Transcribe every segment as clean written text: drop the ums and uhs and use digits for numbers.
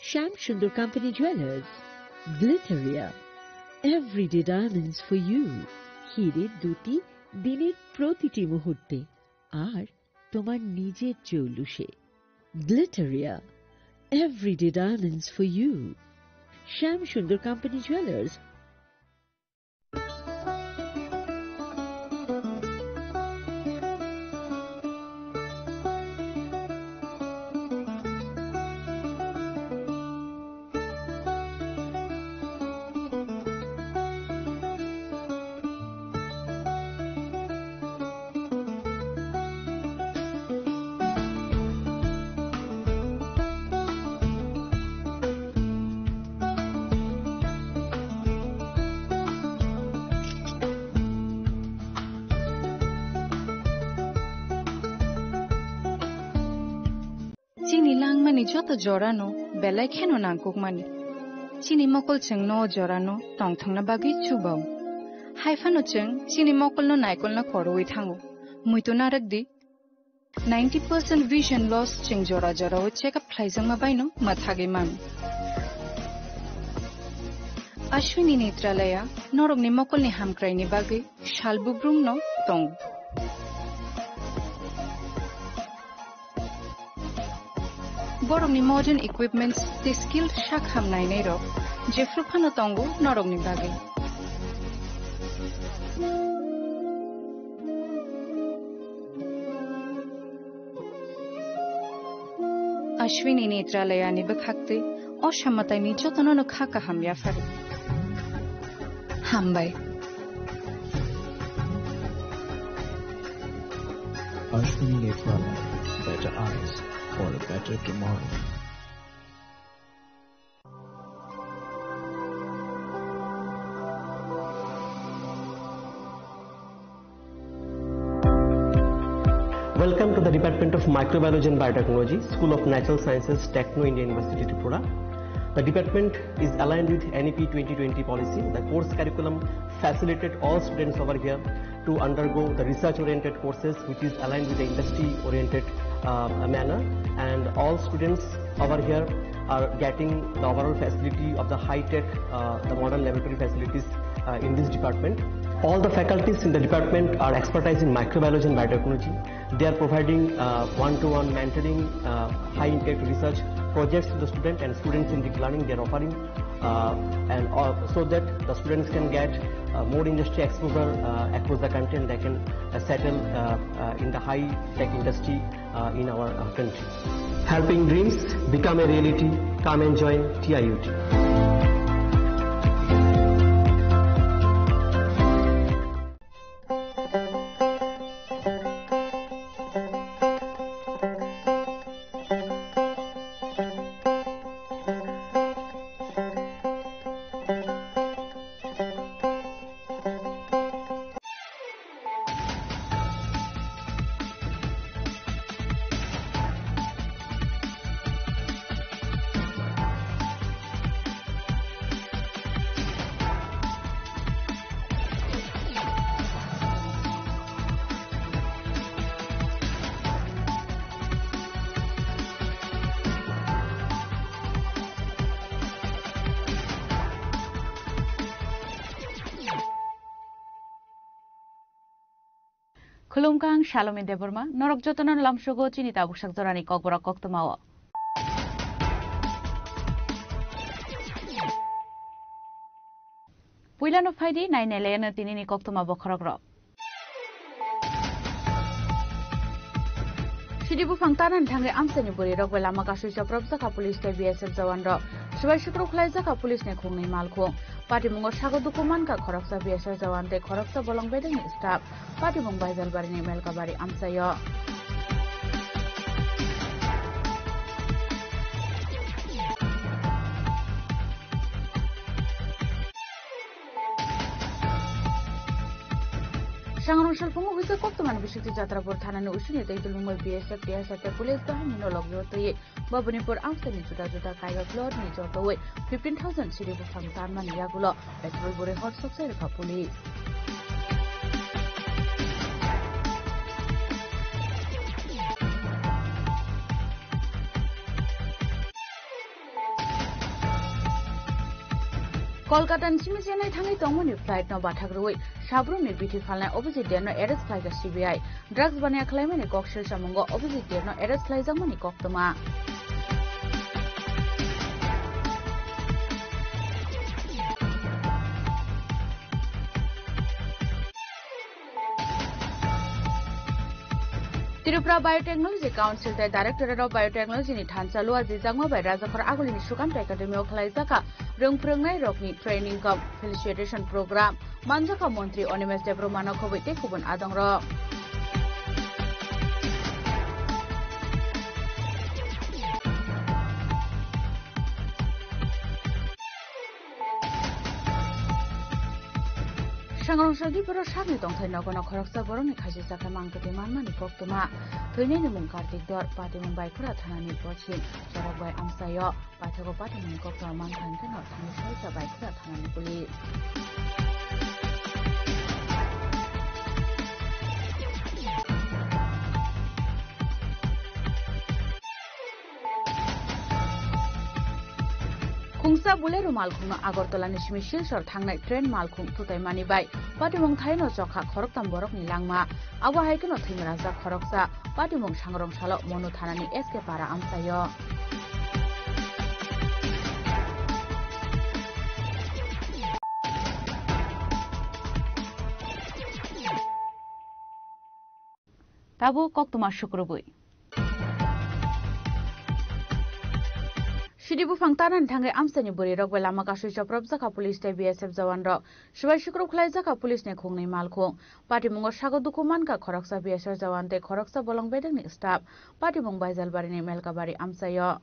Shyam Sundar Company Jewelers, Glitteria, everyday diamonds for you. হিরের দুটি দিনের প্রতিটি মুহূর্তে আর তোমার নিজের জৌলুসে। Glitteria, everyday diamonds for you. Shyam Sundar Company Jewelers. Chini langmani joto jorano belai kheno nangkukmani. Chini mokol cheng no jorano tongthangna bagi chubao. Haifano cheng chini mokol no naikol na koroi thango. Muito narakdi 90% vision loss cheng jora jora o check up thlaijang ma baino mathage man. Ashwini Netralaya norogni mokol ni hamkraini bagi shalbubrum no tong. Borogni modern equipments the skilled shakham nainero jefrufano tongo norogni bagi. Ashwini Netralaya ni bakhakte oshammatai ni jotono no khaka hamya fare. Hambai. Ashwini Netralaya, better eyes for a better tomorrow. Welcome to the Department of Microbiology and Biotechnology, School of Natural Sciences, Techno India University, Tripura. The department is aligned with NEP 2020 policy. The course curriculum facilitated all students over here to undergo the research-oriented courses, which is aligned with the industry-oriented manner. And all students over here are getting the overall facility of the high-tech, the modern laboratory facilities in this department. All the faculties in the department are expertise in microbiology and biotechnology. They are providing one-to-one mentoring, high-impact research projects to the student, and students in deep learning they are offering, so that the students can get more industry exposure across the country, and they can settle in the high-tech industry in our country. Helping dreams become a reality. Come and join TIUT. Khulumkang Shalom in Deborma, Norok Jotonan Lamshogo Chinita Bushak Zorani Kokbora Koktomawa. Puilan of Heidi, 9 Elena Tinini Koktoma Bokrogro. Shidibu Fangtan Tangi Amsani Buriro, Lamakashu Propsaka Police BSF Zawandro, Shivashukru Klazaka Police Nekuni Malko. Party Mungo Shago Dukumanka Koroksa BSF Zawante Koroksa Bolong Beding Staff, Party Mumbai Belbari Melkabari Amsayo. Shangrong Shalpungo with the Koptoman Bishop Jatra Bortana Ushini, they do Mumbai BSF, BSF, Police, the Minolog Yotoye, Bobunipur Amsterdam, Juda Kaiga Floor, Nijotowe, 15,000 Shiribu Fangtan Yagulo, Petrol Hot Soxer Police. Kolkata Chimi Chennai Thangai Tongmoni flight no Bathagrui, Shabrumni BT Falna opposite Derno arrest flight CBI, drugs Bania Claimani Kokshil Shamungo opposite Derno arrest flight Zamani Koktoma. Tripura Biotechnology Council the Directorate of Biotechnology ni Thansalua Jijangma by Rajakhor Agulini Sukant Academy of Khlaijaka Rungprungnai Rokni Training Cum Felicitation Program Manjaka Montri Onimes Debromano Kobite Kubun Adangro Shangrong Shagi Boro Shami Dongthai Nogono Khoroksa Boroni Khaji Saka Mangkati Manmani Koktoma Thoineni Mung Kartik Dor Pati Mumbai Khura Thanani Pochin Charak Bai Amsayo Pathago Pati Mung Koktoma Mangkhan Kano Thani Shaita Bai Khura Thanani Police Kungsa Bulero Malkhung Agortola Nishmi Shilshor Thangnai Train Malkhung Tutai Manibai Patimong Thaino Chokha Khoroktam Borok ni Langma Awa Haikeno Thimraja Khoroksa Patimong Shangrong Shalo Monu Thanani SK Para Amsayo Tabo Koktoma Shukrubui Shidibu Fangtanan Tangai Amstani Buri Rok Lama Kashu Chaprab Zaka Police Day BSF Jawan Rok Shibai Shukru Khlai Zaka Police ne Khungnai Malkhung Patimong Sago Dukuman ka Khoroksa BSF Jawan te Khoroksa Bolong Bedeng ni staff Patimong Baizal Bari ni Melkabari Amsayo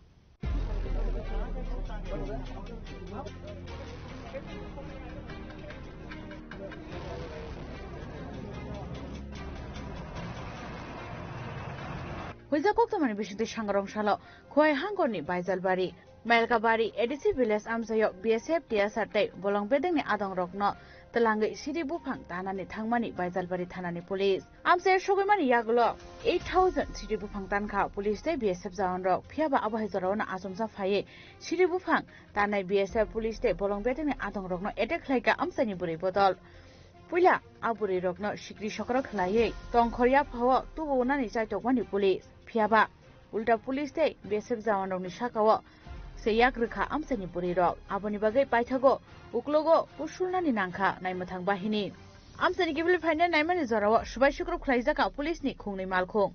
Huiza Koktamani Bishinte Shangrong Shalo Khoi Hangoni Baizal Bari Melkabari Edisi Village Amsayo BSF TSRT Bolong Bedeng ni Adong Rokno Telangai Siri Bufang Tanani Thangmani Baizalbari Thanani Police Amsay Shogimani Yagulo 8,000 Siri Bufang Tanka Police Day BSF Jawan Rok Phiaba Abahizarona Asumsa Phaye Siri Bufang Tanai BSF Police Day Bolong Bedeng ni Adong Rokno Attack Laika Amsani Buri Bodol Puila Aburi Rokno Shikri Shokra Khlaye Tongkhorya Phawa Tubo Nani Chai Tokmani Police Phiaba Ulta Police Day BSF Jawan Rok ni Shakawa Seyak Rikha Amsani Buri Rok Aboni Bagai Paithago Uklogo Pushulnani Nangkha Naimathang Bahini Amsani Gibil Phaina Naimani Zorawa Shibai Shukru Khlaijaka Police ni Khungnai Malkhung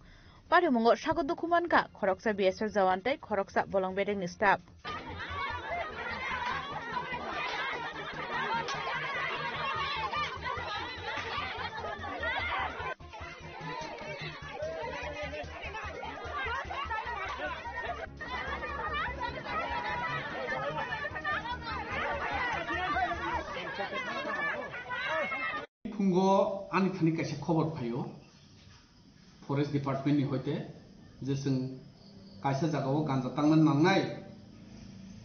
Parimongo Sago Dukumanka Khoroksa BSF Jawan tai Khoroksa Bolong Bedeng ni staff Fungo ani thani kaise khobor phayo forest department ni hoite je sing kaisa jagao ganja tangnan nangnai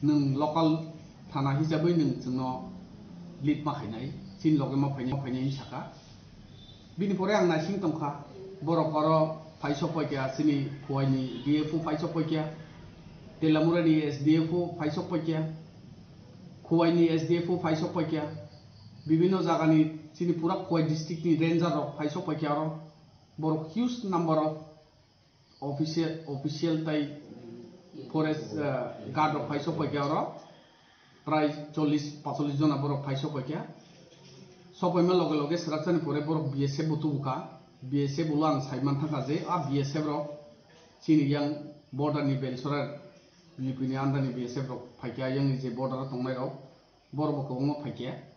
nung local thana hisabai nung jingno lead ma khainai chin loge ma phainai saka bini pore ang nasing tongkha borok oro phaiso poikya sini khoini dfu phaiso poikya telamura ni sdfu phaiso poikya khoini sdfu phaiso poikya bibino jagani Sini pura Khoi district ni ranger rok phaiso pakyaro bor huge number of official tai forest guard rok phaiso pakyaro prai 40-45 jona bor phaiso pakya sopoima loge loge srachani pore bor BSF butubuka BSF ulang saiman thaka je a BSF rok sini yang border ni belsora bipini andani BSF rok phakya yang je border tongnai rok bor bokong phakya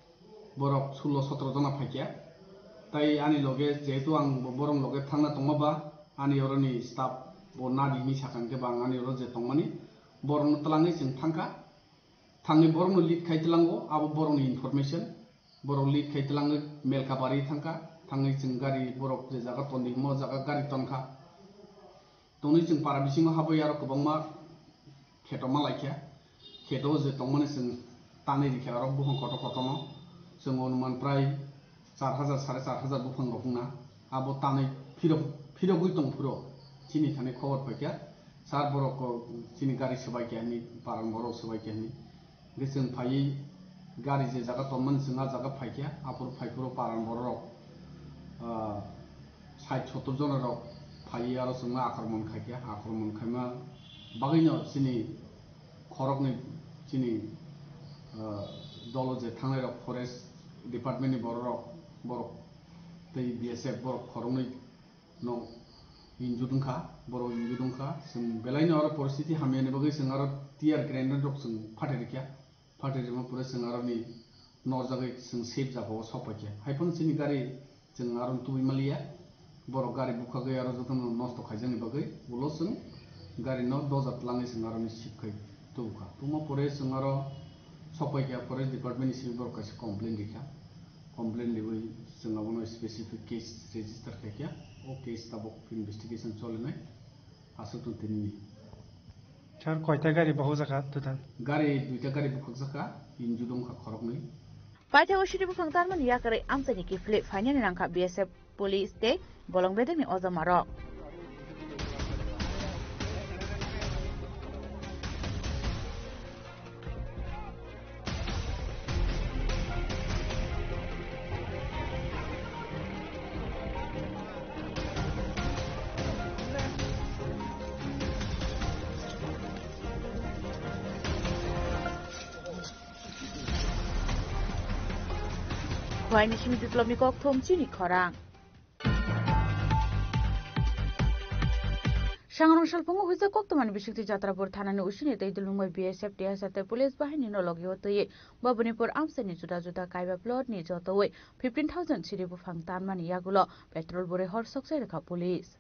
borok 16-17 jona phakya tai ani loge jehetu ang borong loge thangna tongmaba ani oroni staff bo nadi mi sakan ke bang ani oro je tongmani borong tlangi jing thangka thangi borong lead khaitlango abo borong information borong lead khaitlang melkabari thangka thangi jing gari borok je jaga tondi mo jaga gari tonka toni jing para bisingo habo yaro kobangma kheto malaikya kheto je tongmani jing tani dikha ro buhong koto kotono जों अनुमान प्राय 4000 4500 बुफां रखना आबो तानै फिरो गई दं पुरो चिनि थाने खबर फैया सार बरक चिनि गारि सबाय केनि पारं बर सबाय केनि गेसों फायै गारि जे जागा तमन जोंहा जागा फाइकिया आपुर फाइपुर पारान बररक 60-70 जनरक फाइयो आरो जोंहा आक्रमण खाइकिया आक्रमण खाइमा बागैनो जोंनि खरकनि जोंनि दल जे थांनाय रक फरेस्ट डिपार्टमेन्टनि बररक बरक दै BSF बरक खरंनि न इंजुदुंखा बर' इंजुदुंखा जों बेलायनो आरो परिस्थिति हामियानि बागै जों आरो टिआर ग्रेनेड रक जों फाटेरिकिया फाटेरिमा पुरे जों आरो नि नर जागै जों सेफ जागाव सपाइकिया हाइफोन जोंनि गारि जों आरो तुबिमालिया बर' गारि बुखा गै आरो जतन नष्ट खाइजोंनि बागै उलो जों गारि न दजात लाङै जों आरो नि सिपखै तुखा तुमा पुरे जों आरो सपाइकिया फरेस्ट डिपार्टमेन्टनि सिम बर' कासे कमप्लेन दिखा कमप्लेन लिबै जों आबनो स्पेसिफिक केस रेजिस्टार खाइकिया ओ केस ताबक इन्वेस्टिगेशन चलनाय आसु तुतिनि चार कयता गारि बहु जाका तुतान गारि दुइटा गारि बुखक जाका इंजु दंखा खरकनै पाइथागो सिरि बुखांतार मन याकरै आमसानि किफ्ले फाइनानि नांखा BSF पुलिस ते बलंबेदनि अजमारो Khwaini simi diplomi kok thom chini khorang Shangrong Shalpungo huza kok tomani bishikti Jatrapur thanani usini tei dulungbai BSF TSR te police bahini no logi hotoye Babunipur amsani juda juda kaiba plot ni jotoi 15,000 siri bufang tanmani yagulo petrol bore hor soksai rekha police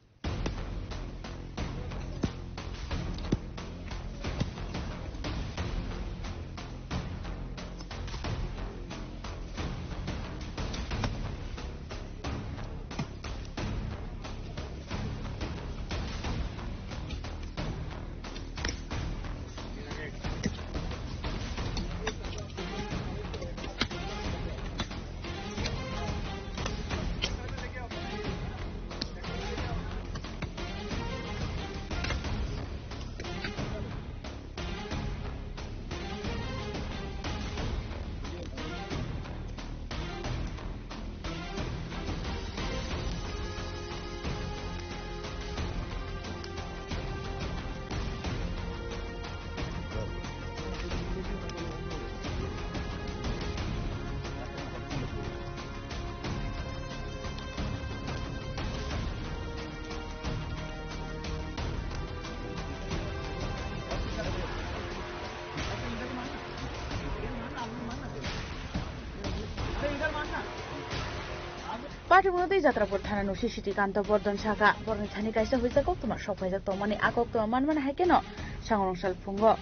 Patimodi Jatrapur Thana Nushi City Kanto Bordon Shaka, Born Tanikaisa Huizako, Shopway Tomani Akok to Manman Hakeno, Shangrong Shalpungo,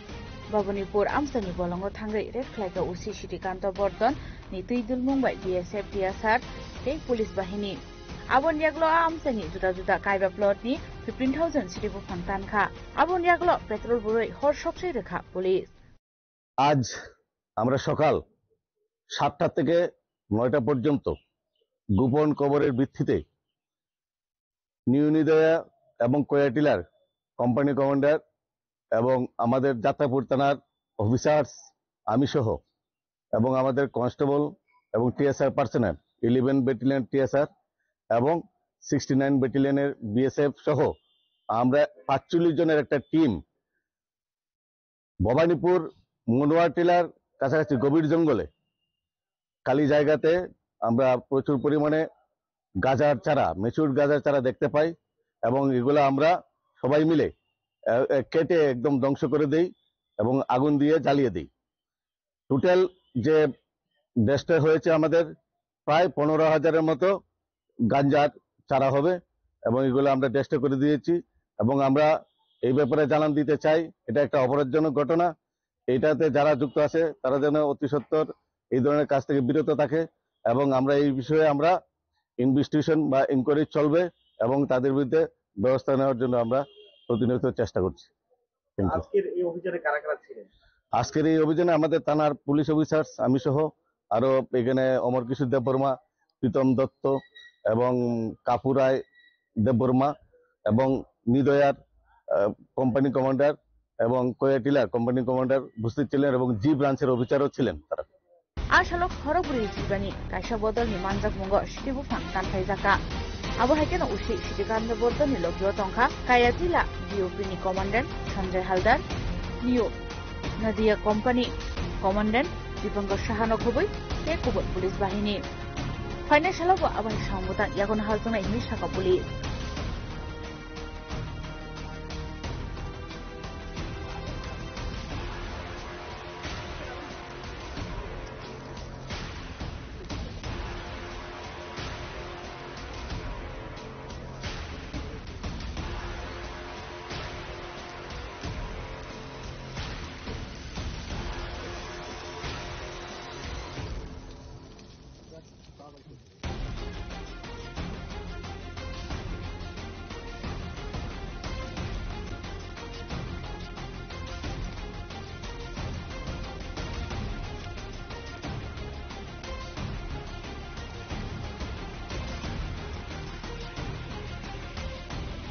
Babunipur Amsani Bolongo Tangri, Red Flag Usi City Kanto Bordon, Niti Dulmumbai, BSF TSR, State Police Bahini. Abon Yaglo Amsani, Juda Juda Kaiba Plotni, 15,000 City Bufantanka, Abon Yaglo, Petrol Buru, Horse Shop Reka, Police. আজ আমরা সকাল 7টা থেকে 9টা পর্যন্ত গোপন খবরের ভিত্তিতে new নিদয়া এবং কোয়াটিলার company commander এবং আমাদের যাত্রাপুর থানার অফিসার্স আমি সহ এবং আমাদের কনস্টেবল এবং টিএসআর পার্সোনাল 11 ব্যাটালিয়ন টিএসআর এবং 69 ব্যাটালিয়নের বিএসএফ সহ আমরা 45 জনের একটা টিম ভবানীপুর মনোয়ার টিলার কাছাকাছি গভীর জঙ্গলে খালি জায়গাতে আমরা প্রচুর পরিমাণে গাজার চারা মেচুর গাজার চারা দেখতে পাই এবং এগুলো আমরা সবাই মিলে কেটে একদম ধ্বংস করে দেই এবং আগুন দিয়ে জ্বালিয়ে দেই টোটাল যে ডেস্ট্রয় হয়েছে আমাদের প্রায় 15,000-এর মতো গাঞ্জার চারা হবে এবং এগুলো আমরা ডেস্ট্রয় করে দিয়েছি এবং আমরা এই ব্যাপারে জানান দিতে চাই এটা একটা অপরাধজনক ঘটনা এটাতে যারা যুক্ত আছে তারা যেন অতি সত্বর এই ধরনের কাজ থেকে বিরত থাকে এবং আমরা এই বিষয়ে আমরা ইনভেস্টিগেশন বা ইনকোয়ারি চলবে এবং তাদের বিরুদ্ধে ব্যবস্থা নেওয়ার জন্য আমরা প্রতিনিয়ত চেষ্টা করছি আজকের এই অভিযানে কারা কারা ছিলেন আজকের এই অভিযানে আমাদের থানার পুলিশ অফিসার আমি সহ আরো এখানে অমর কিশোর দেববর্মা প্রীতম দত্ত এবং কাপুরায় দেববর্মা এবং নিদয়ার কোম্পানি কমান্ডার এবং কোয়াটিলার কোম্পানি কমান্ডার উপস্থিত ছিলেন এবং জি ব্রাঞ্চের অফিসারও ছিলেন তারা Ashalo Horobri Sibani, Kasha Bodol, Nimanzak Mungo, Shibu Fan, Kantai Zaka. Abu Haken Ushi, Shidikan the Bodon, Nilogyo Tonka, Kayatila, DOP Commandant, Sanjay Haldar, New Nadia Company Commandant, Dipango Shahano Kubui, Tekubot Police Bahini. Financial of Aban Shamutan, Yagon Hazana, Mishaka Police.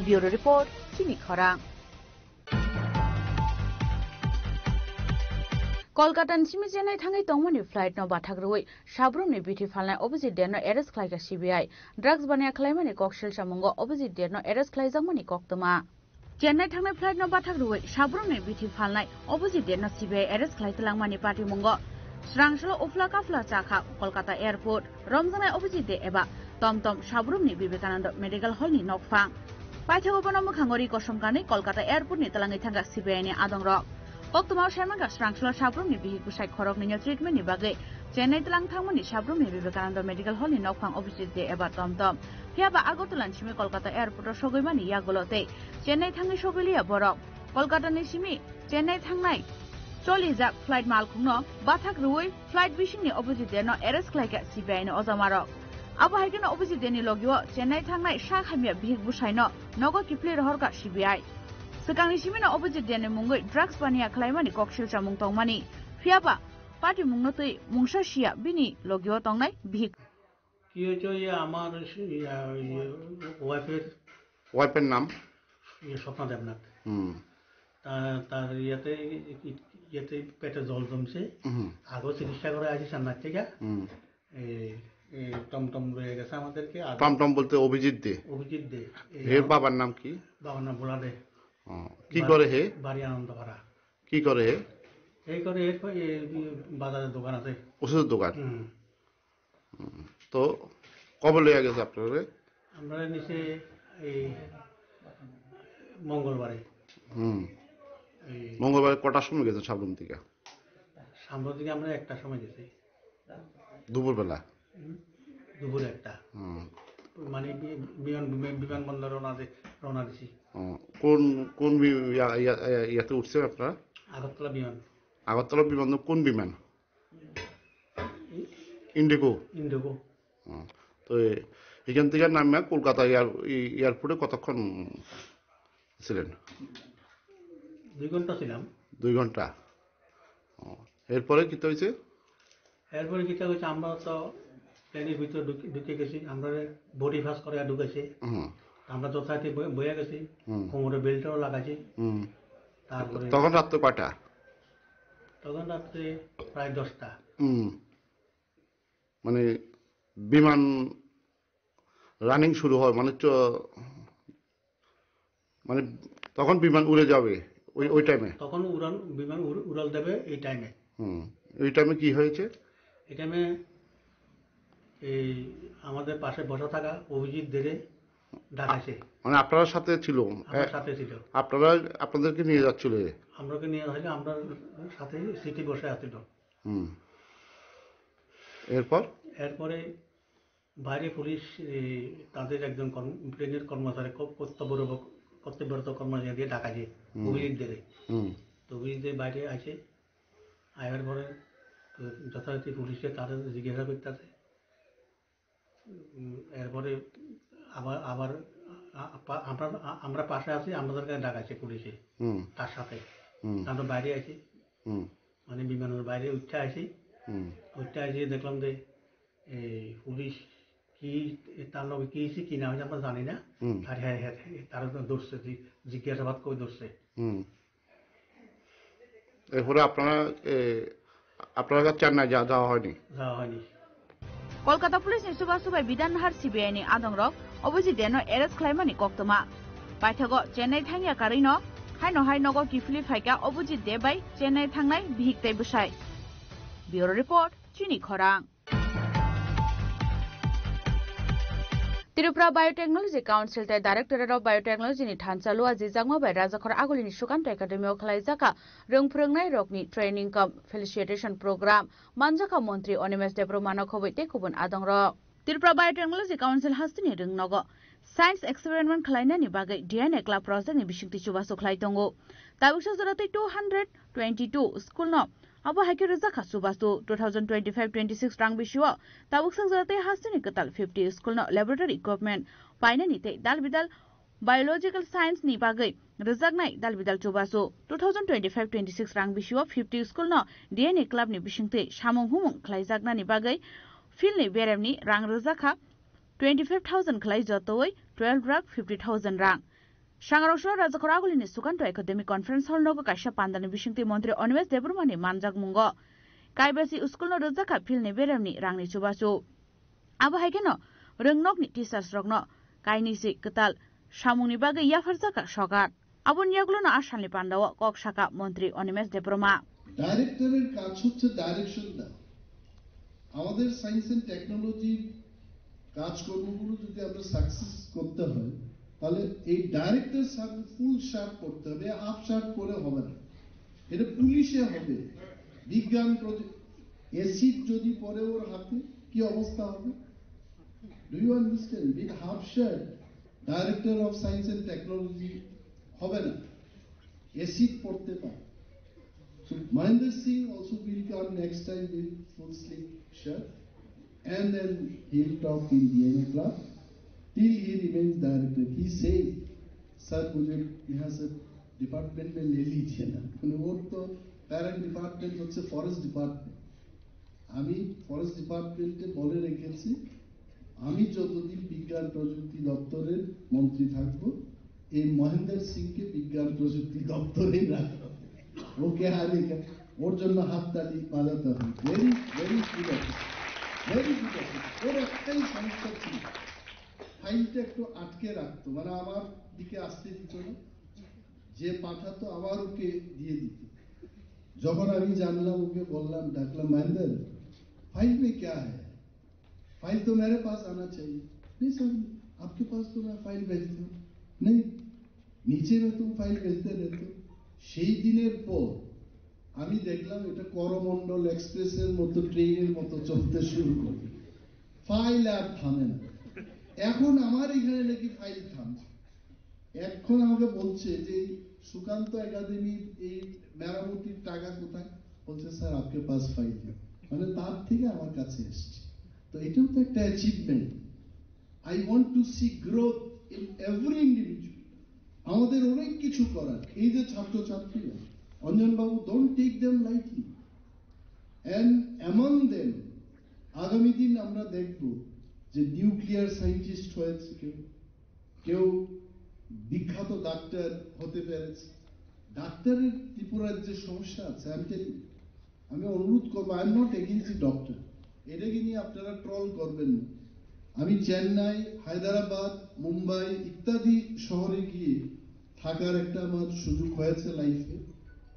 Bureau Report, Chini Khorang. Kolkata Chimi Chennai Thangai Tongmani flight no Bathagrui, Shabrum ni beauty falna opposite der no arrest Klaika CBI, drugs bania claimani cockshell Shamungo opposite der no arrest Klaizamani Koktuma. Chennai Thangai flight no Bathagrui, Shabrum ni beauty falna opposite der no CBI arrest Klaitelangmani party mungo. Srangshalo Ufla Kafla Chaka, Kolkata Airport, Romzana opposite de Eba, Tom Shabrum ni Vivekananda Medical Hall ni Nokfang. Paithagopano Khangori Kosomkani, Kolkata Airport ni Talangi Thanga CBI ni Adong Rock. Koktuma Sharmanga Srangshalo Shabrum ni Bihi Kusai Khorok ni treatment ni Bagay. Chennai Talang Thangmani Shabrum ni Vivekananda Medical Hall ni Nokfang opposite de Eba Tom. Hiaba Agotulan Chimi Kolkata Airport Shogimani Yagolote. Chennai Thangi Shogilia Borok. Kolkata ni Shimi, Chennai Thangnai. Cholizak flight Malkuno, Bathak Rui, flight wishing ni opposite de no arrest Klaika CBI ni Ozamarok. Abu Hagen opposite Deni Logio, Chennai Thangnai Shakhamia Big Bushaino, Nogo Kipli Horka CBI. Sekang Shimina opposite Deni Mungui, drugs Pania Klaimani Kokshil Chamung Tongmani. Fiaba, Party Mungnoti, Mungshashia, Bini, Logio Tongnai, Big. Kyojoya Amar weapon nam? Sopna Devnat. তার ইয়াতে পেটে জল জমছে আগো চিকিৎসা করে আছি সান্নার থেকে টমটম রয়ে গেছে আমাদেরকে টমটম বলতে অভিজিৎ দে এর বাবার নাম কি বাবার নাম ভোলা দে কি করে হে বাড়ি আনন্দপাড়া কি করে হে এই করে এর বাজারের দোকান আছে ওষুধের দোকান তো কবে লয়ে গেছে আপনারা আমরা নিচে এই মঙ্গলবারে মঙ্গলবার কটার সময় গেছে সাবরুম থেকে সাবরুম থেকে আমরা একটা সময় গেছি দুপুরবেলা দুপুরে একটা মানে বিমানবন্দর রওনা দিছি কোন কোন ইয়াতে উঠছে আপনারা আগরতলা বিমান কোন বিমান ইন্ডিগো তো এখান থেকে নামে কলকাতা এয়ারপোর্টে কতক্ষণ ছিলেন 2 ঘন্টা ছিলাম 2 ঘন্টা এরপরে কি হইছে এরপরে কি হইছে আমরা তো প্লেনের ভিতর ঢুকে গেছি আমরা বডি ফাস করে ঢুকেছি আমরা যথারীতি বইয়া গেছি কোমরে বেল্টও লাগাইছি তারপরে তখন রাত কয়টা তখন রাতে প্রায় 10টা মানে বিমান রানিং শুরু হয় মানে তখন বিমান উড়ে যাবে ওই টাইমে তখন বিমান উড়াল দেবে এই টাইমে ওই টাইমে কি হয়েছে এই টাইমে এই আমাদের পাশে বসা থাকা অভিজিৎ দেরে ডাকাইছে মানে আপনার সাথে ছিল আমার সাথে ছিল আপনাদেরকে নিয়ে যাচ্ছিল আমরাকে নিয়ে যাচ্ছিল আমরা সাথে সিটি বসে আছিল এরপরে বাইরে পুলিশ তাদের একজন প্লেনের কর্মচারী কর্তব্যরত কর্মচারী দিয়ে ডাকাইছে অভিজিৎ দেরে তো অভিজিৎ বাইরে আসে আয়ার পরে যথারীতি পুলিশে তাদের জিজ্ঞাসা করতেছে এরপরে আবার আমরা পাশে আছি আমাদেরকে ডাকাইছে পুলিশে তার সাথে আমরা বাইরে আছি মানে বিমানের বাইরে উঠে আসি দেখলাম যে পুলিশ কি তার লগে কি হয়েছে কি না হয়েছে আমরা জানি না আর হ্যাঁ তারা ধরছে জিজ্ঞাসাবাদ করে ধরছে এরপরে আপনারা আপনার কাছে চেন্নাই যাওয়া হয়নি? Kolkata police ni suba subai bidan har CBI ni adong rok obuji deno arrest khlaimani koktoma paithago chennai thangya karino haino hainogo kifli phaika obuji debai chennai thangnai bihiktai busai bureau report chini khorang Tripura Biotechnology Council te Directorate of Biotechnology ni thanchalu aji jangma bai Rajakhor Aguli ni Sukanto Academy of Khlaijaka rungphrungnai rokni training cum felicitation program manjaka Montri Onimes Debromano khobaite kubun adongro Tripura Biotechnology Council hastini rungnogo Science experiment khlainani bagai DNA club project ni bisingti chubaso khlaitongo tabuksa jorate 222 school no abo haike rajaka subasu 2025-26 rang bishiwa tabuksa jorate hastini katal 50 school no laboratory equipment painani te dalbidal biological science ni bagai rajaknai dalbidal chubasu 2025-26 rang bishiwa 50 school no DNA club ni bisingti samung humung khlaijakna ni bagai field ni beremni rang rajaka 25,000 khlai jotoi 12 lakh 50,000 rang Sangarosho Rajakhor Aguli ni Sukanto Academy Conference Hall nogo kaisha pandani bisingti Montri Onimes Debromani manjak mungo kaibasi school no rajaka field ni beremni rangni chubasu abo haikeno rungnok ni teachers rokno kaini si ketal samungni bagai yafarjaka sogat abo niyaglo na asalni pandawo kok saka Montri Onimes Debroma ডাইরেক্টরের কাজ হচ্ছে direction দেওয়া আমাদের science and technology কাজকর্মগুলো যদি আমরা success করতে হয় তাহলে এই ডাইরেক্টর সাহেব ফুল শার্ট করতে হবে হাফ শার্ট করে হবে না এটা পুলিশে হবে বিজ্ঞান এসিড যদি পরে ওর হাতে কি অবস্থা হবে do you understand with half shirt director of science and technology হবে না এসিড পড়তে পারে So Mahendra Singh also will come next time with full sleeve shirt and then he'll talk in DNA club till he remains director. He says, "Sir, मुझे यहाँ से department में ले लीजिए ना." वो तो पैरेंट डिपार्टमेंट होते फॉरेस्ट डिपार्टमेंट। आमी फॉरेस्ट डिपार्टमेंट के बोले रखे थे, आमी जो तो दिन विज्ञान प्रजुक्ति दफ्तरे मंत्री থাকবো, এই মহেন্দ্র সিং কে বিজ্ঞান প্রযুক্তি দপ্তরে রাখবো। ওকে হারিয়ে ওর জন্য হাততালি বাজাতে হবে very very good very good ওর একটাই সমস্যা ছিল ফাইলটা একটু আটকে রাখতো মানে আমার দিকে আসতে দিত না যে পাঠাতো আবার ওকে দিয়ে দিত যখন আমি জানলাম ওকে বললাম ডাকলাম মহেন্দ্র फाइल में क्या है फाइल तो मेरे पास आना चाहिए नहीं सर आपके पास तो मैं फाइल भेजता हूँ नहीं नीचे में तुम फाइल भेजते रहते हो সেই দিনের পর আমি দেখলাম এটা করমণ্ডল এক্সপ্রেসের মতো ট্রেনের মতো চলতে শুরু করে ফাইল আর থামে না এখন আমার এখানে নাকি ফাইল থামছে এখন আমাকে বলছে যে সুকান্ত একাডেমির এই মেরামতির টাকা কোথায় বলছে স্যার আপনার পাস ফাইল মানে তার থেকে আমার কাছে এসেছে তো এটাও তো একটা achievement I want to see growth in every individual আমাদের অনেক কিছু করার এই যে ছাত্রছাত্রীরা Anjan babu don't take them lightly and among them আগামী দিন আমরা দেখব যে নিউক্লিয়ার সায়েন্টিস্ট হয়েছে কেউ বিখ্যাত ডাক্তার হতে পেরেছে ডাক্তারের ত্রিপুরার যে সমস্যা আছে আমি অনুরোধ করব I am not against the doctor এটাকে নিয়ে আপনারা ট্রল করবেন না আমি চেন্নাই হায়দ্রাবাদ মুম্বাই ইত্যাদি শহরে গিয়ে থাকার একটা আমার সুযোগ হয়েছে লাইফে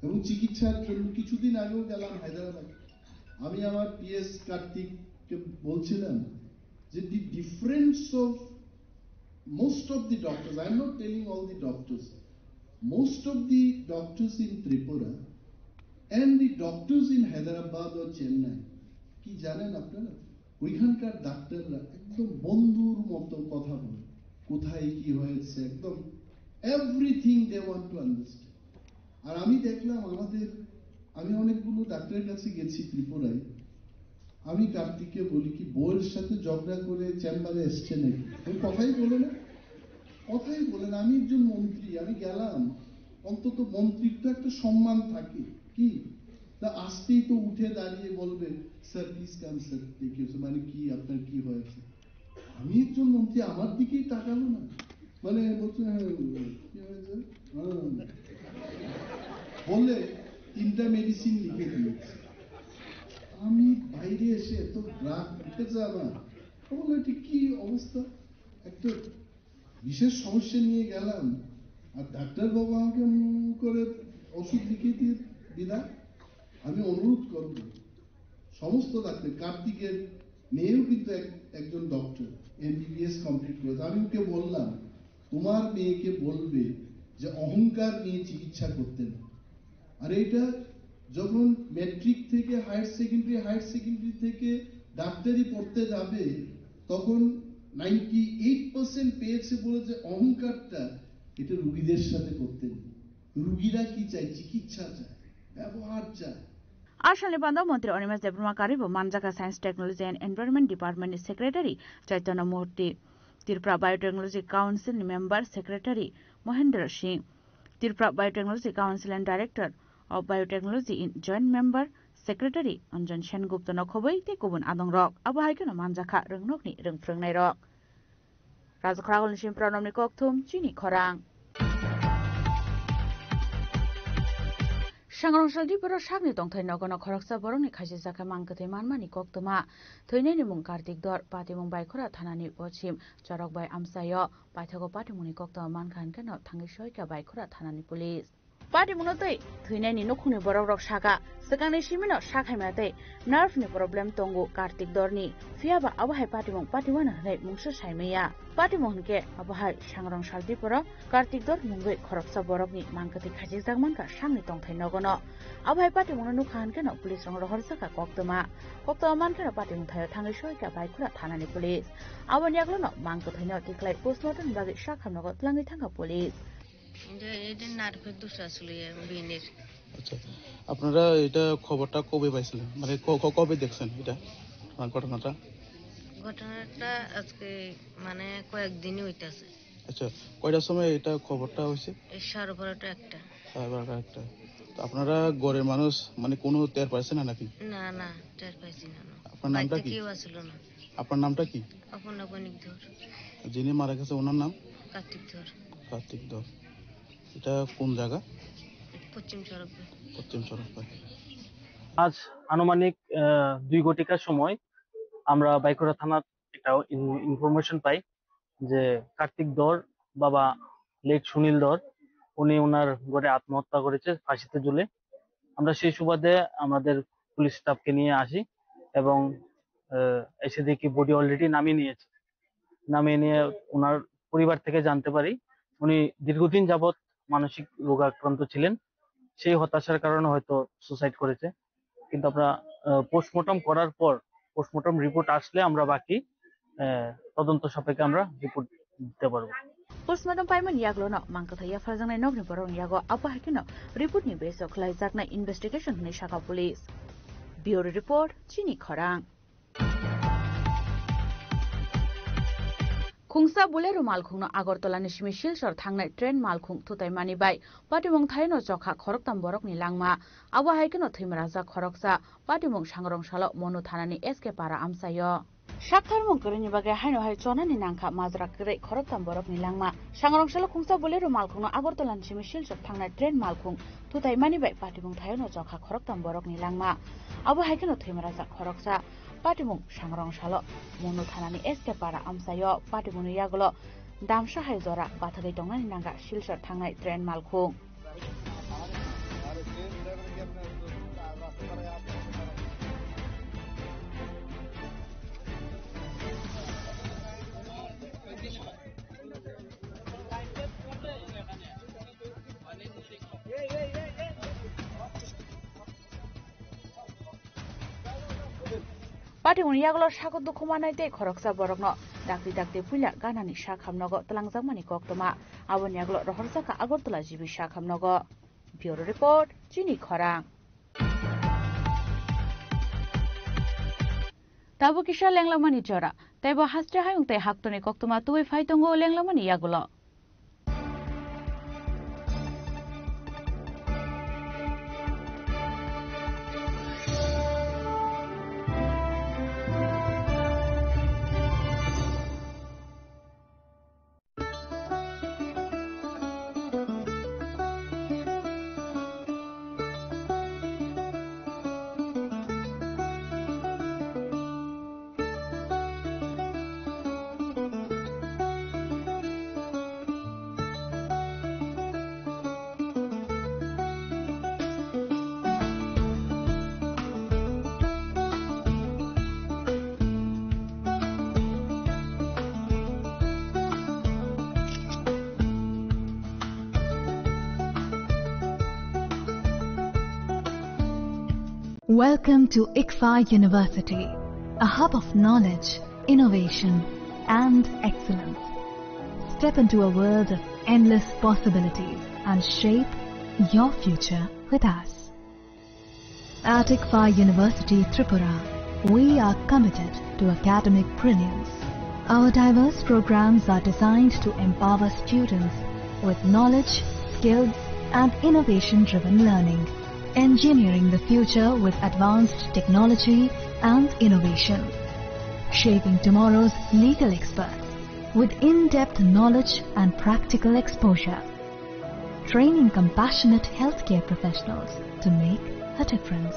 এবং চিকিৎসার জন্য কিছুদিন আগেও গেলাম হায়দ্রাবাদ আমি আমার পিএস কার্তিককে বলছিলাম যে the difference of most of the doctors I am not telling all the doctors most of the doctors in Tripura and the doctors in Hyderabad ও চেন্নাই কি জানেন আপনারা ওইখানকার ডাক্তাররা একদম বন্ধুর মতো কথা বলে কোথায় কি হয়েছে একদম everything they want to understand আর আমি দেখলাম আমি অনেকগুলো ডাক্তারের কাছে গেছি ত্রিপুরায় আমি কার্তিককে বলি কি বউয়ের সাথে ঝগড়া করে চেম্বারে এসছে নাকি ওই কথাই বলে না আমি একজন মন্ত্রী আমি গেলাম অন্তত মন্ত্রীর তো একটা সম্মান থাকে কি তা আসতেই তো উঠে দাঁড়িয়ে বলবে স্যার প্লিজ কাম স্যার দেখিও মানে কি আপনার কি হয়েছে আমি একজন মন্ত্রী আমার দিকেই তাকালো না মানে বলছে কি হয়েছে বললে 3টা মেডিসিন লিখে দিয়েছে আমি বাইরে এসে এত রাগ উঠেছে আমার, বললো এটি কি অবস্থা, একটা বিশেষ সমস্যা নিয়ে গেলাম আর ডাক্তার বাবু আমাকে করে ওষুধ লিখে দিয়ে দিলা। আমি অনুরোধ করব সমস্ত ডাক্তার, কার্তিকের মেয়েও কিন্তু একজন ডক্টর, MBBS কমপ্লিট করেছে, আমি ওকে বললাম তোমার মেয়েকে বলবে যে অহংকার নিয়ে চিকিৎসা করতে না। আর এটা যখন ম্যাট্রিক থেকে হায়ার সেকেন্ডারি থেকে ডাক্তারি পড়তে যাবে তখন 98% পেয়েছে বলে যে অহংকারটা, এটা রুগীদের সাথে করতে নেই। রুগীরা কি চায়? চিকিৎসা চায়, ব্যবহার চায়। आसामनि बान्दा मन्त्री अनिमेष देब्रमा कारिबो मानजाका साइन्स टेक्नोलॉजी एन्ड एनभायरनमेन्ट डिपार्टमेन्टनि secretary Chaitanya Murthy, Tripura biotechnology council member secretary Mahendra Singh, Tripura biotechnology council and director of biotechnology in joint member secretary Anjan Sengupta नखबै ते गुबुन आदं रक आबहायखनो मानजाखा रोंनकनि रोंफ्रोंनाय रक राजखरागलनि सिम प्रनमनि कक्थुम चिनि खरां सांग्रांसालि बर सागनि दंथाय नगन खरकसा बरंनि खायसे जाखा मांगथै मानमानि कक्तमा थैनायनि मुं कार्तिक दर पातिमुं बायखरा थानानि पश्चिम चरक बाय आमसाय पाइथागो पातिमुंनि कक्तमा मानखानखान थांनि सयका बायखरा थानानि पुलिस पातिमुंनो तै थैनायनि नखुनि बरक रक सागा सगांनि सिमिनो साखायमातै नार्भनि प्रब्लेम तंगु कार्तिक दरनि फियाबा आबहाय पातिमुं पातिवाना हनै मुंसो सायमैया पातिमुं हनके आबहाय सांग्रांसालि बर कार्तिक दर मुंगै खरकसा बरकनि मांगथै खायसे जागमानका सांनि दंथाय नगन आबहाय पातिमुंनो नुखानखान पुलिस रंग रहरसाका कक्तमा मानखान पातिमुं थायो थांनि सयका बायखरा थानानि पुलिस आबनि आगलनो मांगथैनो तिखलाय पोस्टमर्टम बागै साखामनगो तलाङै थांगा पुलिस আচ্ছা, আপনারা এটা খবরটা কবে পাইছিলেন, মানে কবে দেখছেন এটা ঘটনাটা? ঘটনাটা আজকে মানে কয়েকদিনই হইতাছে। আচ্ছা, কয়টার সময় এটা খবরটা হয়েছে? 12:30 একটা। 12:30 একটা। তো আপনারা ঘরের মানুষ মানে কোনো টের পাইছেন না নাকি? না না, টের পাইছি না। আপনার নামটা কি? কেউ আসলো না। আপনার নামটা কি? অপর্ণা বণিক ধর। যিনি মারা গেছে ওনার নাম? কার্তিক ধর। কার্তিক ধর। এটা কোন জায়গা? পশ্চিম চরকবাই। পশ্চিম চরকবাই। আজ আনুমানিক 2 ঘটিকার সময় আমরা বাইকরা থানার একটা ইনফরমেশন পাই যে কার্তিক দর বাবা লেট সুনীল দর উনি ওনার ঘরে আত্মহত্যা করেছে ফাঁসিতে ঝুলে। আমরা সেই সুবাদে আমাদের পুলিশ স্টাফকে নিয়ে আসি এবং এসে দেখি বডি অলরেডি নামিয়ে নিয়েছে। নামিয়ে নিয়ে ওনার পরিবার থেকে জানতে পারি উনি দীর্ঘদিন যাবৎ মানসিক রোগাক্রান্ত ছিলেন, সেই হতাশার কারণে হয়তো সুসাইড করেছে। কিন্তু আমরা পোস্টমর্টম করার পর পোস্টমর্টম রিপোর্ট আসলে আমরা বাকি তদন্ত সাপেক্ষে আমরা রিপোর্ট দিতে পারবো। पोस्टमर्टम पाइमन याग्लोनो मांगथैया फरजांनाय नगनि बरं यागो आबहायखनो रिपोर्टनि बेसो खलायजाकनाय इन्भेस्टिगेशन हनै शाखा पुलिस ब्यूरो रिपोर्ट चिनि खरां खुंसा बुलेरो मालखुंनो आगरतलानि सिमि सिलसर थांनाय ट्रेन मालखुं थुताय मानिबाय पाटिमुं थायनो जखा खरकताम बरकनि लांमा आबहायखनो थैमराजा खरकसा पाटिमुं सांग्रंसालो मनु थानानि एसके पारा आमसायो साक्थार मंकरिनि बागे हायनो हाय चनानि नांखा माजरा करै खरकताम बरकनि लांमा सांग्रंसालो खुंसा बुलेरो मालखुंनो आगरतलानि सिमि सिलसर थांनाय ट्रेन मालखुं थुताय मानिबाय पाटिमुं थायनो जखा खरकताम बरकनि लांमा आबहायखनो थैमराजा खरकसा पाटिमुं सांग्रंसालो मनु थानानि एसके पारा आमसायो पाटिमुंनि यागलो दामसा हाय जरा बाथागै दंनानि नांगा सिलसर थांनाय ट्रेन मालखुं पाटिमुंनि यागलो सागो दुखुमानायते खरकसा बरकनो दाक्ति दाक्ति पुइला गानानि साखामनगो तलांजाकमानि कक्तमा आबनि यागलो रहरजाका आगरतला जिबि साखामनगो ब्यूरो रिपोर्ट चिनि खरां ताबो किसा लेंलामानि जरा तैबो हास्ट्रे हायुंते हाक्तनि कक्तमा तुबै फाइतंगो लेंलामानि यागलो Welcome to ICFA University, a hub of knowledge, innovation, and excellence. Step into a world of endless possibilities and shape your future with us. At ICFA University, Tripura, we are committed to academic brilliance. Our diverse programs are designed to empower students with knowledge, skills, and innovation-driven learning, engineering the future with advanced technology and innovation, shaping tomorrow's legal experts with in-depth knowledge and practical exposure, training compassionate healthcare professionals to make a difference,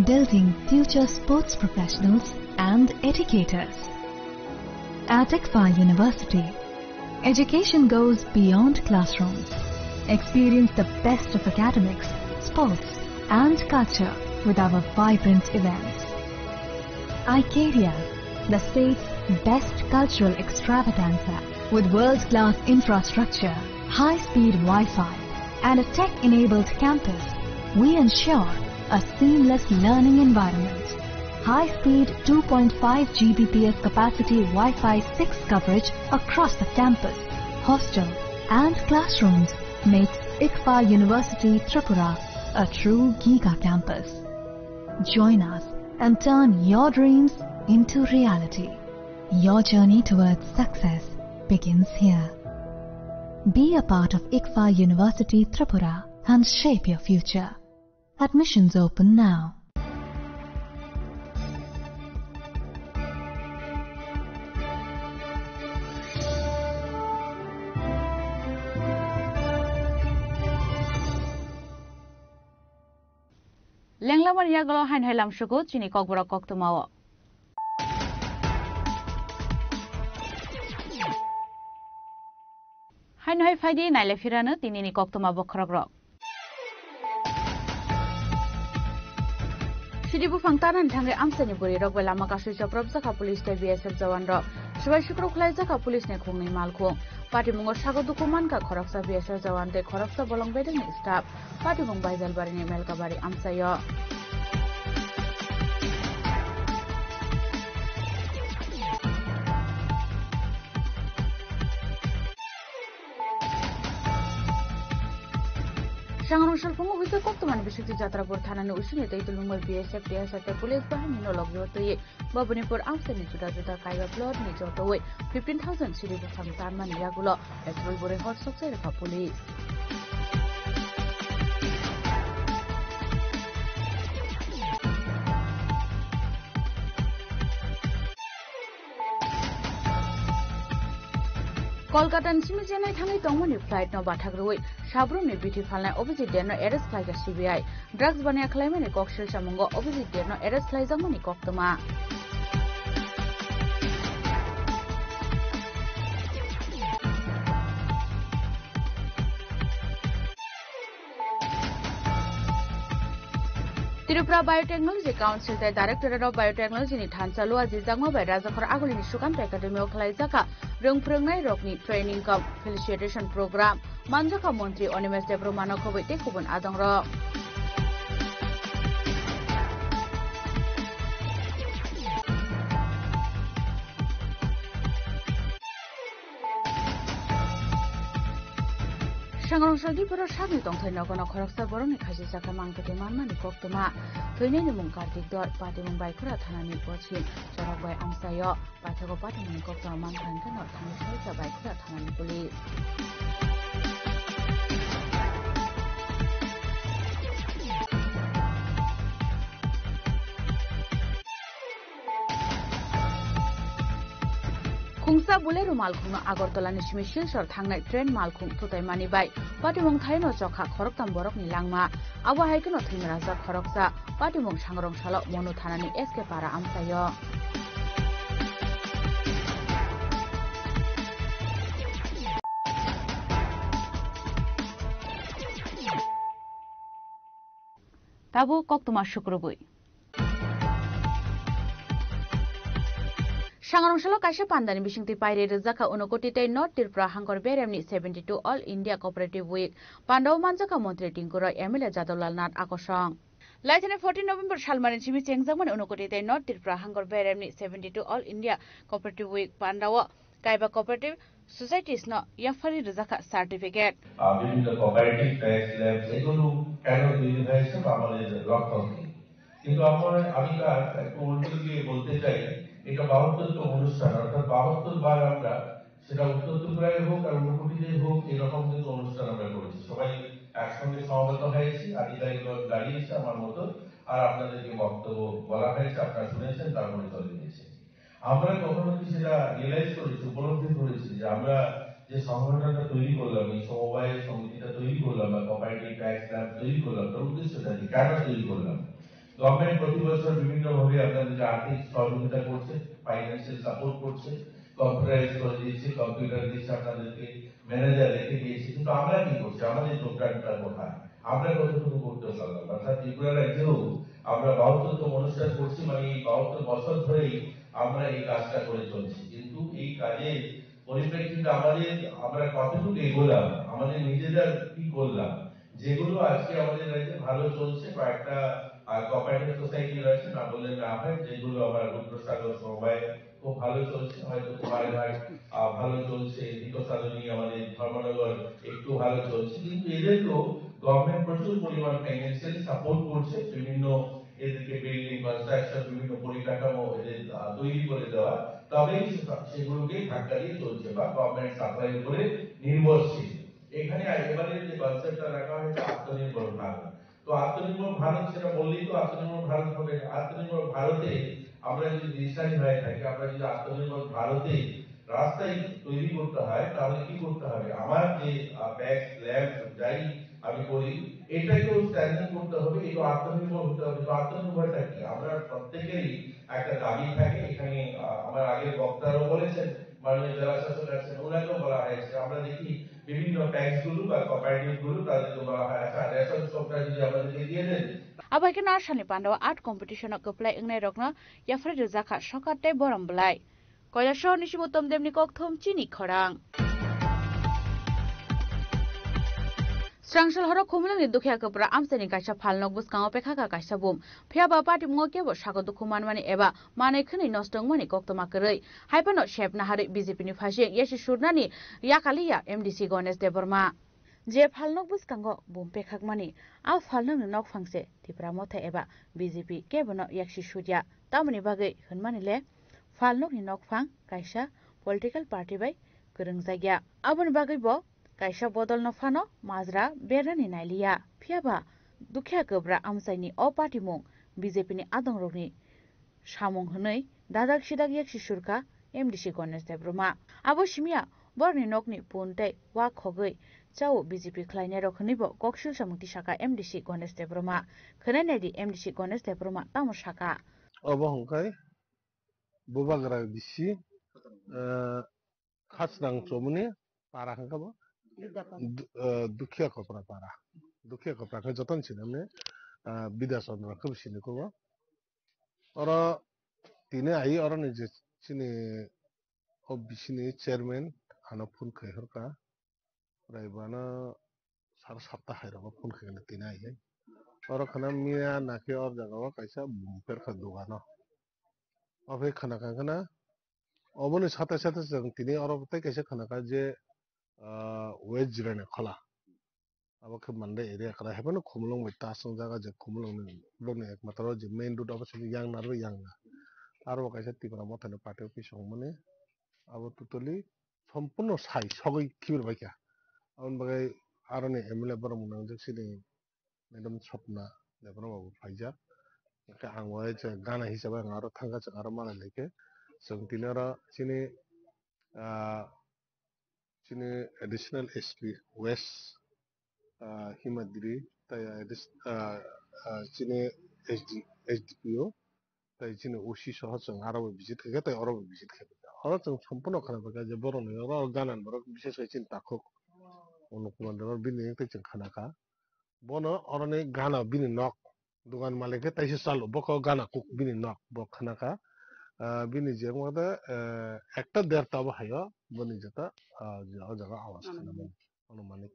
building future sports professionals and educators. At ICFA University, education goes beyond classrooms. Experience the best of academics, sports, and culture with our vibrant events. ICARIA, the state's best cultural extravaganza, with world-class infrastructure, high-speed Wi-Fi, and a tech-enabled campus, we ensure a seamless learning environment. High-speed 2.5 Gbps capacity Wi-Fi 6 coverage across the campus, hostel, and classrooms makes ICFA University Tripura a true Giga campus. Join us and turn your dreams into reality. Your journey towards success begins here. Be a part of ICFA University Tripura and shape your future. Admissions open now. Lenglaman yagalo hain hailam shugo chini kokbura koktumawo. Hain hai faidi naile firana tinini koktuma bokhrogrok. Sidibu fangtanan thangre amsani buri rok belama kasui chaprab jaka police te BSF jawan rok shubai shukro khlai jaka police ne khungni malkhung party mungo sagoduku manka khoroksa BSF jawan te khoroksa bolong bedeng staff party mung baizal bari ne melka bari amsayo. Sangrong Shalpungo Wika Koktuman Bishop Jatra Bortana Ushini Taitulungal BSF DSF police behind Nologyotoye, Babunipur Amsani Juda Kaiwa Plot, Nijotowe, 15,000 Siri Samtarman Yagulo, Actual Bore Hot Soxerica police. Kolkata Chimi Chennai Thangi Tongmani flight no Bathagrui, Shabrum ni beauty falna opposite der no arrest flight CBI, drugs bania claimani kokshil shamungo opposite der no arrest flight zamani koktuma. Tripura Biotechnology Council the Directorate of Biotechnology ni Thanchalu Azizangwa by Rajakhor Agulini Shukant Academy of Klaizaka Rungprungnai Rokni Training Cup Felicitation Program Manjaka Montri Onimes Debromano Kobite Kubun Adangro. Sangrong Shaldi Pura Shami Tongthai Nogono Khoroksa Boroni Khaji Saka Mangpete Manmani Koktuma Thoineni Mung Kartik Dor Pati Mung Baikura Thanani Pochin Jorok Bai Amsayo Pathago Pati Mung Koktuma Mangkhan Kano Thani Shalika Baikura Thanani Police. Khungsa Bulero Malkhung Agortola Nishmi Shilshor Thangnai Train Malkhung Tutai Manibai Patimong Thaino Chokha Khoroktam Borok ni Langma Awa Haikano Thimraja Khoroksa Patimong Sangrong Shalok Monu Thanani SK Para Amsayo. Tabu Koktuma Shukrubui Sangrong Shalok Kaisha Pandani Bishingti Paire Rizaka Unokotite North Tripura Hangor Beremni 72 All India Cooperative Week Pandaw Manjaka Montri Tingkuro Emile Jadolal Nat Akosong लाइथाने 14 November सालमानि सिमि चेंजामन उनकोटी तै north Tripura हांगर बेरेमनि 72 all India cooperative week पांडाव काइबा cooperative societies न याफारि रजाका certificate বিভিন্ন কোঅপারেটিভ ট্যাক্স ল্যাবস এগুলো কেন তৈরি হয়েছে আমাদের লক্ষ্য কি কিন্তু আমি একটু উল্টো দিয়ে বলতে চাই এটা 72তম অনুষ্ঠান অর্থাৎ 72 বার আমরা সেটা উত্তর ত্রিপুরায় হোক আর ঊনকোটিতে হোক এরকম কিন্তু অনুষ্ঠান আমরা করেছি সবাই একসঙ্গে সমবেত হয়েছি আধিকারিকগণ দাঁড়িয়েছে আমার মতো আর আপনাদেরকে বক্তব্য বলা হয়েছে আপনারা শুনেছেন তারপরে চলে গিয়েছে আমরা কখনো কি সেটা রিয়েলাইজ করেছি উপলব্ধি করেছি যে আমরা যে সংগঠনটা তৈরি করলাম এই সমবায় সমিতিটা তৈরি করলাম বা কোঅপারেটিভ ট্যাক্স ল্যাব তৈরি করলাম তার উদ্দেশ্যটা কি কেন তৈরি করলাম গভর্নমেন্ট প্রতি বছর বিভিন্ন ভাবে আপনাদেরকে আর্থিক সহযোগিতা করছে ফাইন্যান্সিয়াল সাপোর্ট করছে কম্পিউটারাইজ করে দিয়েছে কম্পিউটার দিয়েছে আপনাদেরকে ম্যানেজার রেখে দিয়েছে কিন্তু আমরা কি করছি আমাদের যোগদানটা কোথায় আমরা কতটুকু করতে পারলাম অর্থাৎ ত্রিপুরা রাজ্যেও আমরা 72তম অনুষ্ঠান করছি মানে এই 72 বছর ধরেই আমরা এই কাজটা করে চলছি কিন্তু এই কাজে পরিপ্রেক্ষিতে আমরা কতটুকু এগোলাম আমাদের নিজেরা কি করলাম যেগুলো আজকে আমাদের রাজ্যে ভালো চলছে কয়েকটা কোঅপারেটিভ সোসাইটি রয়েছে না বললে না হয় যেগুলো আমার রুদ্রসাগর সমবায় খুব ভালো চলছে হয়তো কুমারঘাট ভালো চলছে বিকশালী আমাদের ধর্মনগর একটু ভালো চলছে কিন্তু এদেরকেও গভর্নমেন্ট প্রচুর পরিমাণ ফাইন্যান্সিয়ালি সাপোর্ট করছে বিভিন্ন এদেরকে বিল্ডিং কনস্ট্রাকশন বিভিন্ন পরিকাঠামো এদের তৈরি করে দেওয়া তবেই সেগুলোকে ধাক্কা দিয়ে চলছে বা গভর্নমেন্ট সাপ্লাই করে নির্ভরশীল এখানে এবারে যে কনসেপ্টটা রাখা হয়েছে আত্মনির্ভর ভারত তো আত্মনির্ভর ভারত সেটা বললেই তো আত্মনির্ভর ভারত হবে আত্মনির্ভর ভারতে আমরা যদি ডিজিটালি হয়ে থাকি আমরা যদি আত্মনির্ভর ভারতে রাস্তায় তৈরি করতে হয় তাহলে কি করতে হবে আমার যে ব্যাগ ল্যাব যাই আমি করি এটাকেও স্ট্যান্ডিং করতে হবে একটু আত্মনির্ভর হতে হবে তো আত্মনির্ভরটা কি আমরা প্রত্যেকেরই একটা দাবি থাকে এখানে আমার আগের বক্তারাও বলেছেন মাননীয় জেলা শাসক আছেন ওনাকেও বলা হয়েছে আমরা দেখি বিভিন্ন ট্যাক্স গুলো বা কোঅপারেটিভ গুলো তাদেরকে বলা হয় আচ্ছা রেশন শপটা যদি আমাদেরকে দিয়ে দেন আবাইকে নারসানি পান্ডাव आर्ट कम्पिटिशन कप्लाय इंगनाय रकना याफारि रजाका सकाटे बरम बलाय कयला शहरनि सिमुतम देमनि कक्थम चिनि खरां स्रांसल हर खुमलंनि दुखिया कपरा आमसेनि काइसा फालनक बुसकाङाव पेखाका काइसा बुम फियाबा पार्टी मुङाव केबो साको दुखु मानमानि एबा मानै खनै नस्तंमानि कक्तमा करै हाइपानो शेपना हारि बीजेपीनि फासे येसि सुरनानि याकालिया एमडीसी गणेश देबर्मा जे फालनक बुसकाङाव बुम पेखाकमानि आ फालनक नक फांसे तिप्रा मथे एबा बीजेपी केबोनो याक्सि सुदिया तामनि बागै होनमानिले फालनकनि नक फां काइसा पलिटिकल पार्टी बाय गोरों जायगा आबोनि बागैबो काइसा बदल नफानो माजरा बेरानि नाइलिया फियाबा दुखिया गोब्रा आमसाइनि अ पार्टी मुं बीजेपीनि आदंरगनि सामुं हनै दादाग सिदाग याक्सि सुरका एमडीसी गणेश देब्रमा आबो सिमिया बरनि नकनि पुनतै वा खगै चाउ बीजेपी खलायनाय रखनिबो गक्सिल सामुंति साका एमडीसी गणेश देब्रमा खनायनायदि एमडीसी गणेश देब्रमा तामो साका अबो हंखाय बुबाग्रा बिसि खासनां चमुनि पारा हंखाबो दुखिया कपरा पारा दुखिया कपरा के जतन सिनामने विद्याचंद्र खबसिनि को और तिने आई और ने सिनि बिसिनि चेयरमैन आना फोन खैहरका रायबाना सार सप्ताह हैराबा फोन खैने तिने आई और खाना मिया नाके और जगह कैसा बुमपेर का दुकान अबे खाना खाना अबने साथे साथे जों तिने और बताय कैसे खाना का जे वेज जिराने खला अब के मंडे एरिया करा है बनो खुमलंग में तासं जागा जे खुमलंग लोने एक मतलब जे मेन रोड अब से यांग नारो यांग आरो कैसे तिबरा मथने पाटे की संमने अब टोटली সম্পূর্ণ সাই সগৈ কিবির বাইকা আউন বাগাই আরনে এমএলএ বড় মুনাং জেসিনি ম্যাডাম স্বপ্না लेबर बाबू फाइजा के आंगवाय जे गाना हिसाबै आं आरो थांगा जों आरो मालाय लेके जों तिनारा सिनि सिनि एडिशनल एसपी वेस्ट हिमाद्रि ताय सिनि एसडीपीओ ताय सिनि ओसी सह जों आरो विजिट के ताय आरो विजिट के और जों सम्पूर्ण खाना जे बर'नि आरो गानान बर' बिशेष सिन ताखो अनुकुमानदर बिनि ते जों खानाका बनो अरने गाना बिनि नक दुकान मालिक ताइसे चालू बको गाना कुक बिनि नक बक खानाका बिनि जे मदा একটা দেড়টা বাহাयो बनि जता जगह आवाज खाना अनुमानिक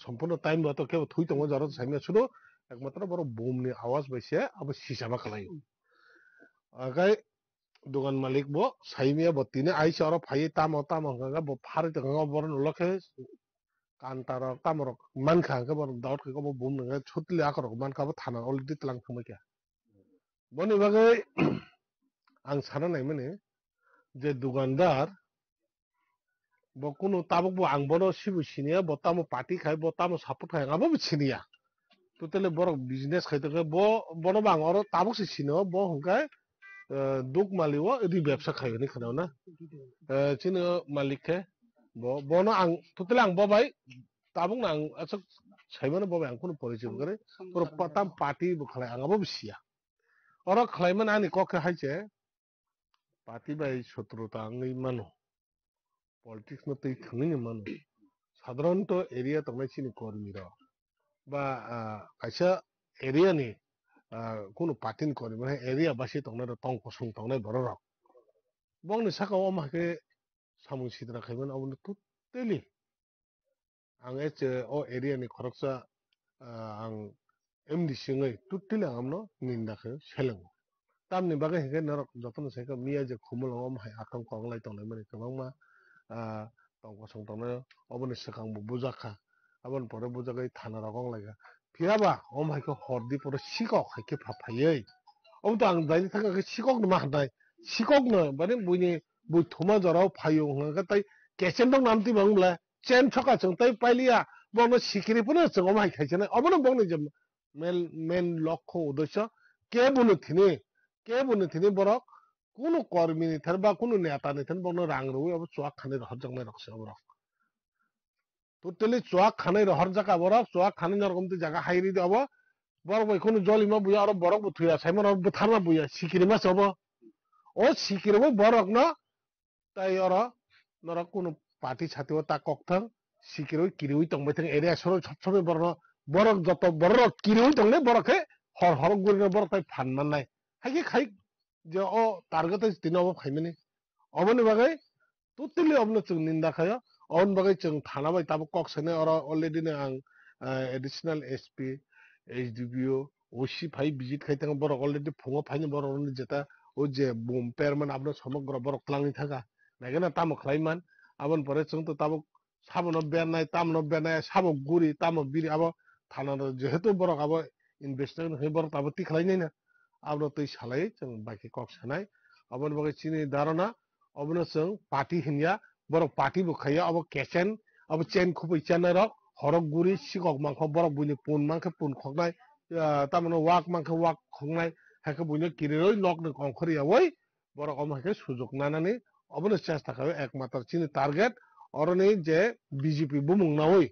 সম্পূর্ণ টাইম বাতো কেউ থুই তো যারা সাইমে শুধু একমাত্র বড় বুমনি আওয়াজ বাইছে আবার সিসামা খালাयो আগাই দোকান মালিক বো সাইমিয়া বতিনে আইছে আর ফাই তামো হঙ্গা বো ফারে তঙ্গা বড় নলखे কান্টার তামর মানখাঙ্গা বড় দাউট কে বো বুম নঙ্গা ছুতলি আকর মানখাবো থানা অলরেডি তলাং থমাইকা বনি বাগै आं साना नाय माने जे दुकानदार बो कुनु ताबक बो आं बनो सिबु सिनिया बो तामो पार्टी खाय बो तामो सापोर्ट खाय आबो सिनिया तो तेले बरो बिजनेस खायते बो बनो बांग और ताबक से सिनो बो हंगाय दुक मालिओ इदि व्यवसा खायनि खनाव ना चिनो मालिक के बो बनो आं तो तेले आं बबाय ताबक ना आं अच्छा साइमनो बबाय आं कुनु परिचय करे पर पताम पार्टी बो खाय आं आबो सिया और खायमन आनि कके हायचे पार्टी बाय शत्रुता आंनि मानो पॉलिटिक्स में तई थंगनि मानो साधारणत एरिया तंगनाय सिनि कर्मी र बा कायसा एरिया नि कोनो पार्टी कर्मी माने एरिया बासि तंगनाय तंग कसुं तंगनाय बर र बंनि साकाव माके सामुं सिद्रा खायमन अबनो टोटेली आं एचे ओ एरिया नि खरकसा आं एमडी सिङै टोटेली आंनो निन्दाखौ सेलों तामनि बागै हेगे नरक जतन सेका मिया जे खुमलंग माय आतंक अंगलाय तंनाय माने गोबांमा तंग कसुं तंनाय अबनि सिगां बुजाखा अबन परे बुजागै थाना रगं लायगा फिराबा ओ मायखौ हरदि परे सिगक हायके फाफायै अब तो आं दाइनि थाखा सिगक न माखनाय सिगक न माने बुइनि बुइ थुमा जराव फायो हंगा तै केसेन दं नामति बंगला चेन छका जों तै पाइलिया बनो सिकिरिफोर जों माय खायसना अबनो बंनि जे मेन लक्ष्य उद्देश्य के बुनो थिनि बरक কোনো কর্মী নিথার বা কোনো নেতা নিথার বনো রাং রুই अब চুয়াক খানে রহর জংনাই রকছে বরক টোটালি চুয়াক খানে রহর জায়গা বরক চুয়াক খানে নরকমতে জায়গা হাইরি দব বড় বই কোনো জলিমা বুয়া আর বরক বুথুয়া সাইমন আর বুথারমা বুয়া সিকিরি মাছ হব ও সিকিরি বই বরক ন তাই আর নরক কোনো পার্টি ছাতিও তা ককথাং সিকিরি কিরিউই তংবাই থাং এরিয়া সর সবসময় বরক যত বরক কিরিউই তংলে বরকে হর হর গুরিনে বরক তাই ফান মাননাই হাইকে খাই যে ও টার্গেট দিন अब खायमनि अबनि बागै टोटली अबनो जों निंदा खायो अबनि बागै जों थाना बाय ताबो कक सने और अलरेडी ने आं एडिशनल एसपी एसडीबीओ ओसी फाइ विजिट खायतां बर अलरेडी फुङो फाइनि बर जेता ओ जे बम पेरमन आपनो समग्र बर क्लांनि थाका नायगोना तामो खायमान अबन परे जों तो ताबो साबनो बेनाय तामनो बेनाय साबो गुरि तामो बिरि अब थाना जेहेतु बर अब इनभेस्टिगेशन है बर ताबो ति खालायनाय ना आबनो तै सालाय जों बाकी कक सानाय अबन बगे चिनि धारणा अबनो जों पार्टी हिनिया बरक पार्टी बुखाया अब केसेन अब चेन खुबै चेनर हरक गुरि सिगक मांखौ बरक बुनि पुन मांखौ पुन खगनाय तामनो वाक मांखौ वाक खगनाय हायखौ बुनि किरिरय नक न कंखरिया वै बरक अमहायके सुजुग नानानै अबनो चेष्टा खायो एकमात्र चिनि टार्गेट अरनि जे बीजेपी बुमुंनावै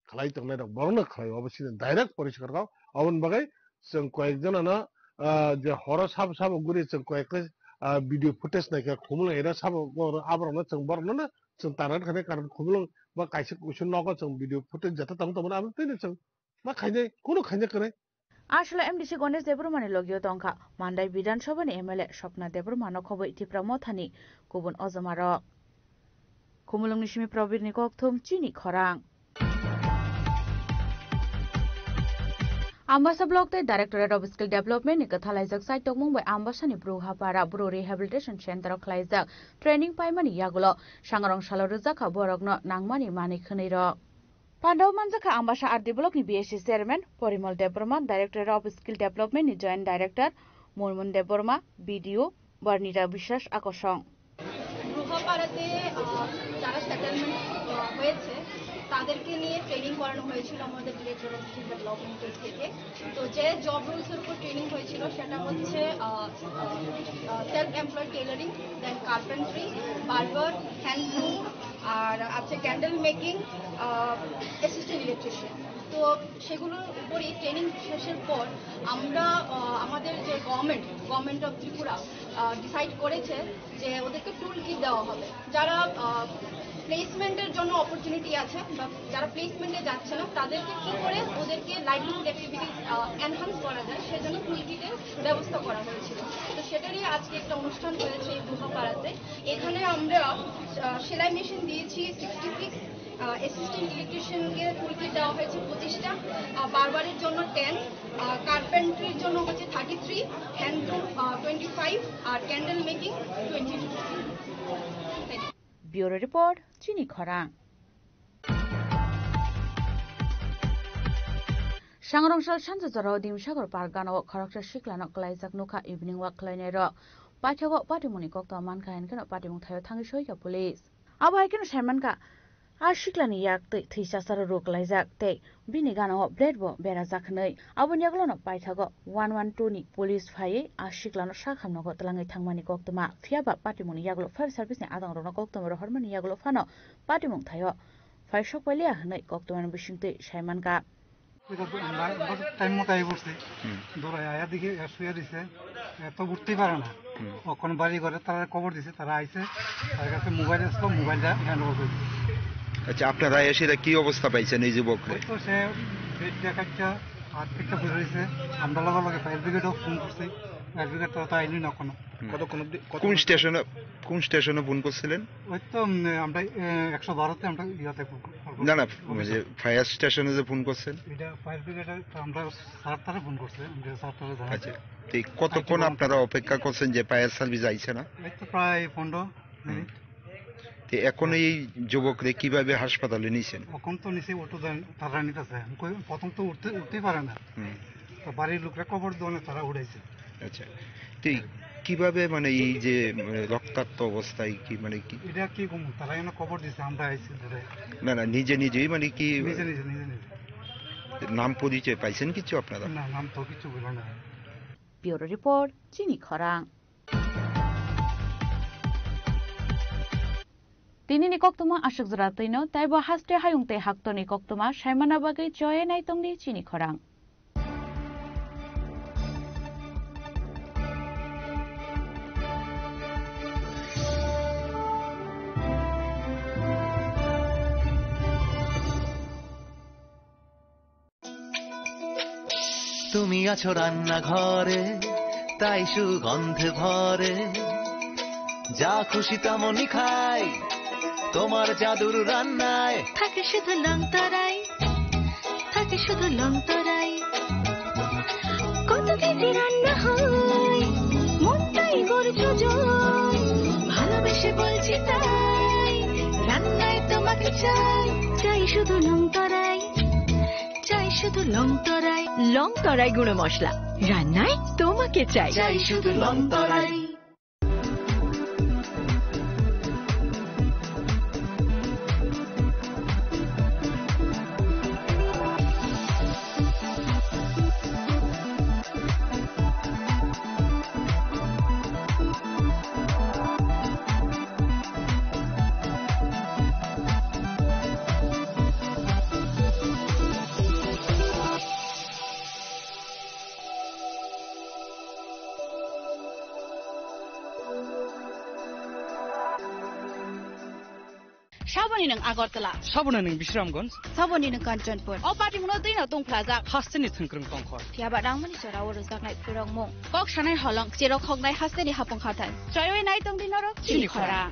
खालाय तंनाय दं बरनो खालाय अब चिनि डाइरेक्ट परिष्कार अबन बगे जों कयेकजनाना जे हर साब गुरि जों कयेकटा भिडिअ फुटेज नायखा खुमल एरा साब आबरनो जों बरनो जों तारन खाने कारण खुमल बा कायसे कुइसन नग जों भिडिअ फुटेज जता तंग तमन आबो तैनो जों मा खायने कोनो खायने करे আসলে এমডিসি গণেশ দেবরমানি লগিও তংখা মান্দাই বিধানসভানি এমএলএ স্বপ্না দেবরমানো খবর ইতিপ্রা মথানি গুবুন অজমার খুমুলংনি সিমি প্রবীরনি ককথুম চিনি খরাং Ambassa Block the Directorate of Skill Development ni kathalajak site tokmung by Ambassa ni Bruhapara Bro Rehabilitation Center khlaijak training paimani yagulo sangrong salorja kha borokno nangmani mani khneiro Pandaw manjaka Ambassa RD Block ni BSc Chairman Porimal Deborma Directorate of Skill Development ni Joint Director Murmun Deborma BDO Barnita Bishas Akosong Bruhaparate jara settlement hoyeche তাদেরকে নিয়ে training করানো হয়েছিল আমাদের director of skill ডেভেলপমেন্টের থেকে তো যে job রুলসের উপর ট্রেনিং হয়েছিল সেটা হচ্ছে সেলফ এমপ্লয়েড টেলারিং দেন কার্পেন্ট্রি বার্বার হ্যান্ডলুম আর আছে ক্যান্ডেল মেকিং অ্যাসিস্ট্যান্ট ইলেকট্রিশিয়ান তো সেগুলোর উপরই ট্রেনিং শেষের পর আমরা আমাদের যে গভর্নমেন্ট অফ ত্রিপুরা ডিসাইড করেছে যে ওদেরকে টুল কিট দেওয়া হবে যারা প্লেসমেন্টের জন্য অপরচুনিটি আছে বা যারা প্লেসমেন্টে যাচ্ছে না তাদেরকে কি করে ওদেরকে লাইভলিহুড অ্যাক্টিভিটিস এনহান্স করা যায় সেজন্য টুলকিটের ব্যবস্থা করা হয়েছিল তো সেটারই আজকে একটা অনুষ্ঠান হয়েছে এই বুহাপাড়াতে এখানে আমরা সেলাই মেশিন দিয়েছি 66 অ্যাসিস্ট্যান্ট ইলেকট্রিশিয়ানকে টুলকিট দেওয়া হয়েছে 25টা, বারবারের জন্য 10, কার্পেন্ট্রির জন্য হচ্ছে 33, হ্যান্ড টুল 25 আর ক্যান্ডেল মেকিং 22। ব্যুরো রিপোর্ট চিনি খরাং। सांग्रांसाल सानजाराव दिमसागर पार्कगानाव खरकसा सिख्लानो क्लाइजाक नुखा इभिनिं वाक खालायनाय पाठ्यगो पाटिमुनि कक्ता मानखायनखनो पाटिमुं थायो थाङै सयका पुलिस आबायखनो सायमानका आ सिख्लानि याक थैसासार रोकलायजाक ते बिनि गानाव ब्लेडबो बेरा जाखनै आबनियागलनो पाइथागो 112 नि पुलिस फायै आ सिख्लानो साखामनगो तलाङै थांमानि कक्तमा फियाबा पाटिमुनि यागलो फायर सार्भिसनि आदांरनो कक्तमा हरमानि यागलो फानो पाटिमुं थायो फायसक पाइलिया हनै कक्तमानि बिसिंते सायमानका টাইম মতো আই পড়ছে দৌড়ায় আয়া দিকে শুয়ে দিছে তো উঠতেই পারে না কখন বাড়ি ঘরে তারা খবর দিছে তারা আইছে তার কাছে মোবাইল আসলো মোবাইলটা হ্যান্ড ওভার করে দিছে। আচ্ছা আপনারা এসে কি অবস্থা পাইছেন এই যুবকরে? তো সে পেট দেখাচ্ছা হাত পেটটা বের হয়েছে আমরা লগে লগে ফায়ার ব্রিগেডও ফোন করছি ফায়ার ব্রিগেড তো আইনি না কোনো কোন স্টেশনে ফোন করছিলেন? ওই তো আমরা 112তে আমরা ইয়াতে না না ফায়ার স্টেশনে যে ফোন করছেন এটা ফায়ার ব্রিগেডে আমরা সারটারে ফোন করছে আমরা সারটারে জানাই। আচ্ছা তো কতক্ষণ আপনারা অপেক্ষা করছেন যে ফায়ার সার্ভিস আইছে না? এই তো প্রায় 15 মিনিট। তো এখন এই যুবকরে কিভাবে হাসপাতালে নিয়েছেন? এখন তো নিচে অটো তারা নিতেছে প্রথম তো উঠতেই পারে না তো বাড়ির লোকরা খবর দেওয়া তারা উড়াইছে। আচ্ছা তো কিভাবে মানে এই যে রক্তাক্ত অবস্থায় কি মানে কি এটা কি কম তারা এনে খবর দিছে আমরা আইছি ধরে না না নিজেই মানে কি নিজে নাম পরিচয় পাইছেন কিছু আপনারা? না নাম তো কিছু বলো না। ব্যুরো রিপোর্ট চিনি খরাং। तिनी कक्तमा आशक जरातैनो ताइबो हास्ते हायुंते हाक्तनि कक्तमा सायमाना बागै जय नाइतंनि चिनि खरां। তুমি আছো রান্না ঘরে তাই সুগন্ধে ভরে যা খুশি তেমনই খাই তোমার জাদুর রান্নায় থাকে শুধু লংতরাই থাকে শুধু লংতরাই কত কেজি রান্না হয় মনটাই করছো জয় ভালোবেসে বলছি তাই রান্নায় তোমাকে চাই চাই শুধু লংতরাই চাই শুধু লংতরাই লংতরাই গুঁড়ো মশলা রান্নায় তোমাকে চাই চাই শুধু লংতরাই। साबनी नों आगरतला साबना नों बिश्रामगंज साबनी नों कांचनपुर अ पार्टी मुनो दैना दं प्लाजा हास्तेनि थंख्रं तंखर फियाबा रांमनि सराव रोजाकनाय फोरंमु कक सानाय हलं जेराव खगनाय हास्तेनि हापं खाथाय जयवे नाय दं दिनरो चिनि खरा।